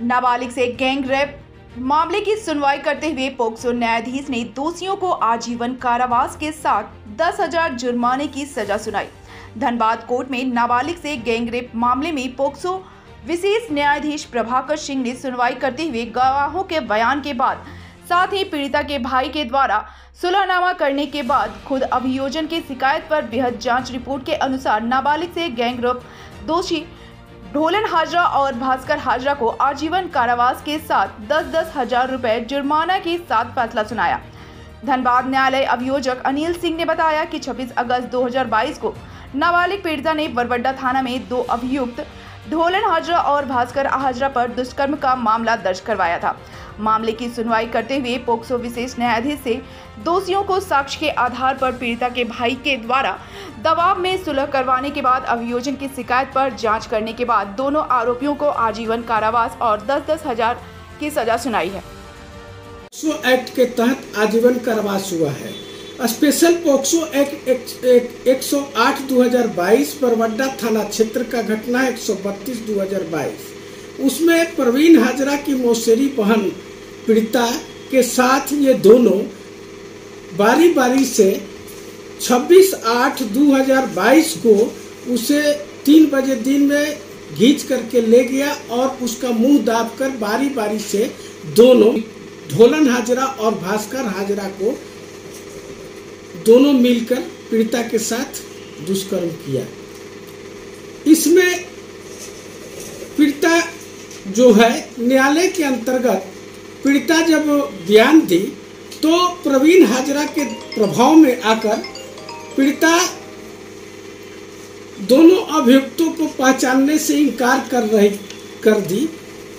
नाबालिग से gang rape मामले की सुनवाई करते हुए पोक्सो न्यायाधीश ने दोषियों को आजीवन कारावास के साथ 10,000 जुर्माने की सजा सुनाई। धनबाद कोर्ट में नाबालिग से गैंग रेप मामले में पोक्सो विशेष न्यायाधीश प्रभाकर सिंह ने सुनवाई करते हुए गवाहों के बयान के बाद साथ ही पीड़िता के भाई के द्वारा सुलहनामा करने के बाद खुद अभियोजन की शिकायत पर बेहद जांच रिपोर्ट के अनुसार नाबालिग से गैंग रेप दोषी ढोलन हाजरा और भास्कर हाजरा को आजीवन कारावास के साथ 10-10 हजार रुपए जुर्माना के साथ फैसला सुनाया। धनबाद न्यायालय अभियोजक अनिल सिंह ने बताया कि 26 अगस्त 2022 को नाबालिग पीड़िता ने बरबड्डा थाना में 2 अभियुक्त ढोलन हाजरा और भास्कर हाजरा पर दुष्कर्म का मामला दर्ज करवाया था। मामले की सुनवाई करते हुए पोक्सो विशेष न्यायाधीश से दोषियों को साक्ष्य के आधार पर पीड़िता के भाई के द्वारा दबाव में सुलह करवाने के बाद अभियोजन की शिकायत पर जांच करने के बाद दोनों आरोपियों को आजीवन कारावास और 10-10 हजार की सजा सुनाई है। पोक्सो एक्ट के तहत आजीवन कारावास हुआ है। स्पेशल पोक्सो एक्ट 108/2022 बरबड्डा थाना क्षेत्र का घटना 132/2022। उसमें प्रवीण हाजरा की मौसेरी बहन पीड़िता के साथ ये दोनों बारी बारी से 26/8/2022 को उसे 3 बजे दिन में घींच करके ले गया और उसका मुंह दाब कर बारी बारी से दोनों ढोलन हाजरा और भास्कर हाजरा को दोनों मिलकर पीड़िता के साथ दुष्कर्म किया। इसमें पीड़िता जो है न्यायालय के अंतर्गत पीड़िता जब बयान दी तो प्रवीण हाजरा के प्रभाव में आकर पीड़िता दोनों अभियुक्तों को पहचानने से इनकार कर दी।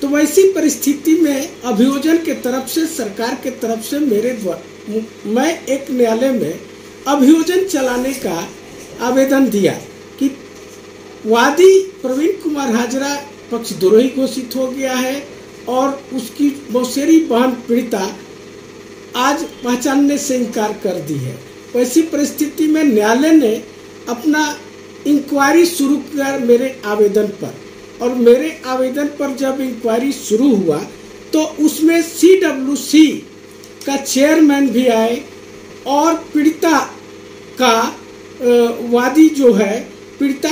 तो वैसी परिस्थिति में अभियोजन के तरफ से सरकार के तरफ से मैं एक न्यायालय में अभियोजन चलाने का आवेदन दिया कि वादी प्रवीण कुमार हाजरा पक्षद्रोही घोषित हो गया है और उसकी मौसेरी बहन पीड़िता आज पहचानने से इनकार कर दी है। वैसी परिस्थिति में न्यायालय ने अपना इंक्वायरी शुरू किया मेरे आवेदन पर, और मेरे आवेदन पर जब इंक्वायरी शुरू हुआ तो उसमें CWC का चेयरमैन भी आए और पीड़िता का वादी जो है पीड़िता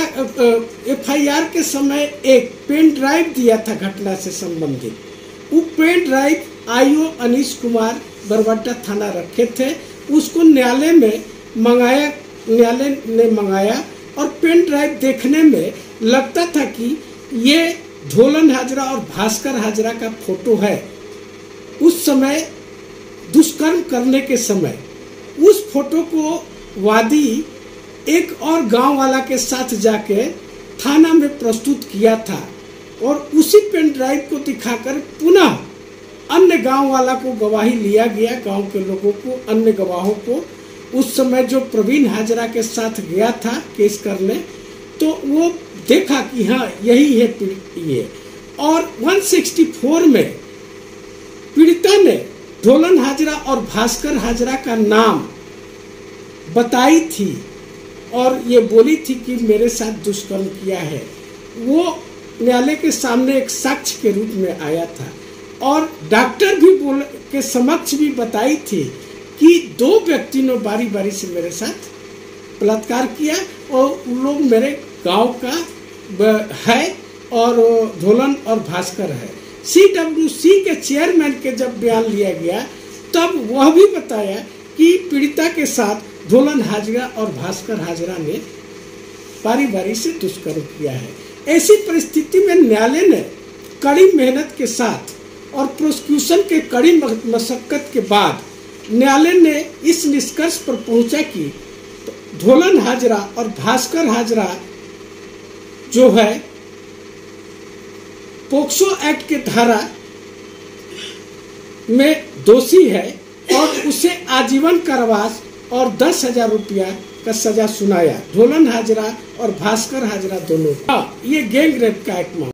FIR के समय एक पेन ड्राइव दिया था घटना से संबंधित। वो pen drive IO Anish Kumar Barbadda थाना रखे थे, उसको न्यायालय ने मंगाया और पेन ड्राइव देखने में लगता था कि ये ढोलन हाजरा और भास्कर हाजरा का फोटो है। उस समय दुष्कर्म करने के समय उस फोटो को वादी एक और गांव वाला के साथ जाके थाना में प्रस्तुत किया था और उसी पेन ड्राइव को दिखाकर पुनः अन्य गांव वाला को गवाही लिया गया। गांव के लोगों को, अन्य गवाहों को, उस समय जो प्रवीण हाजरा के साथ गया था केस करने, तो वो देखा कि हाँ यही है ये। और 164 में पीड़िता ने ढोलन हाजरा और भास्कर हाजरा का नाम बताई थी और ये बोली थी कि मेरे साथ दुष्कर्म किया है। वो न्यायालय के सामने एक साक्ष्य के रूप में आया था और डॉक्टर भी के समक्ष भी बताई थी कि 2 व्यक्ति ने बारी बारी से मेरे साथ बलात्कार किया और उन लोग मेरे गांव का है और ढोलन और भास्कर है। CWC के चेयरमैन के जब बयान लिया गया तब वह भी बताया कि पीड़िता के साथ ढोलन हाजरा और भास्कर हाजरा ने बारी बारी से दुष्कर्म किया है। ऐसी परिस्थिति में न्यायालय ने कड़ी मेहनत के साथ और प्रोसिक्यूशन के कड़ी मशक्कत के बाद न्यायालय ने इस निष्कर्ष पर पहुंचा कि ढोलन हाजरा और भास्कर हाजरा जो है पोक्सो एक्ट के धारा में दोषी है और उसे आजीवन कारावास और 10,000 रुपया का सजा सुनाया। ढोलन हाजरा और भास्कर हाजरा दोनों। ये गैंग रेप का एक मामला।